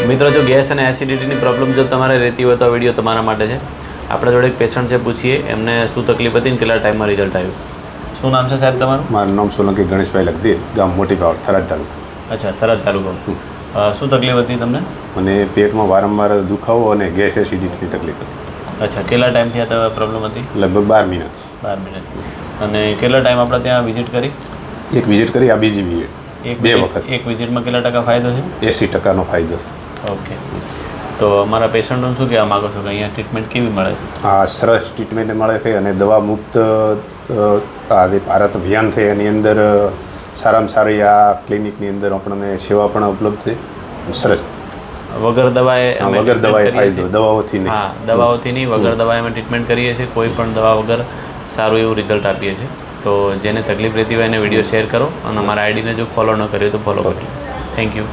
મિત્રો, જો ગેસ અને એસિડિટીની પ્રોબ્લેમ જો તમારે રહેતી હોય તો આ વિડીયો તમારા માટે છે. આપણા જોડે એક પેશન્ટ છે, પૂછીએ એમને શું તકલીફ હતી ને કેટલા ટાઈમમાં રિઝલ્ટ આવ્યું. શું નામ છે સાહેબ તમારું? મારું નામ સોલંકી ગણેશભાઈ લખધીર, ગામ મોટી પાવડ, થરાદ તાલુકો. અચ્છા, થરાદ તાલુકો. શું તકલીફ હતી તમને? મને પેટમાં વારંવાર દુખાવો અને ગેસ એસિડિટીની તકલીફ હતી. અચ્છા, કેટલા ટાઈમથી આ પ્રોબ્લેમ હતી? લગભગ 12 મહિના. 12 મિનિટ. અને કેટલા ટાઈમ આપણે ત્યાં વિઝિટ કરી? એક વિઝિટ કરી, આ બીજી વિઝિટ. બે વખત. એક વિઝિટમાં કેટલા ટકા ફાયદો છે? 80% ફાયદો. ઓકે. તો અમારા પેશન્ટોને શું કહેવા માગો છો કે અહીંયા ટ્રીટમેન્ટ કેવી મળે છે? આ સરસ ટ્રીટમેન્ટ મળે છે અને દવા મુક્ત આ જે ભારત અભિયાન છે એની અંદર સારામાં સારી આ ક્લિનિકની અંદર આપણને સેવા પણ ઉપલબ્ધ છે. સરસ. વગર દવાએ ફાયદો, દવાઓથી નહીં. હા, દવાઓથી નહીં, વગર દવાએ અમે ટ્રીટમેન્ટ કરીએ છીએ. કોઈ પણ દવા વગર સારું એવું રિઝલ્ટ આપીએ છીએ. તો જેને તકલીફ રહેતી હોય એને વિડીયો શેર કરો અને અમારા આઈડીને જો ફોલો ન કર્યો તો ફોલો કરો. Thank you.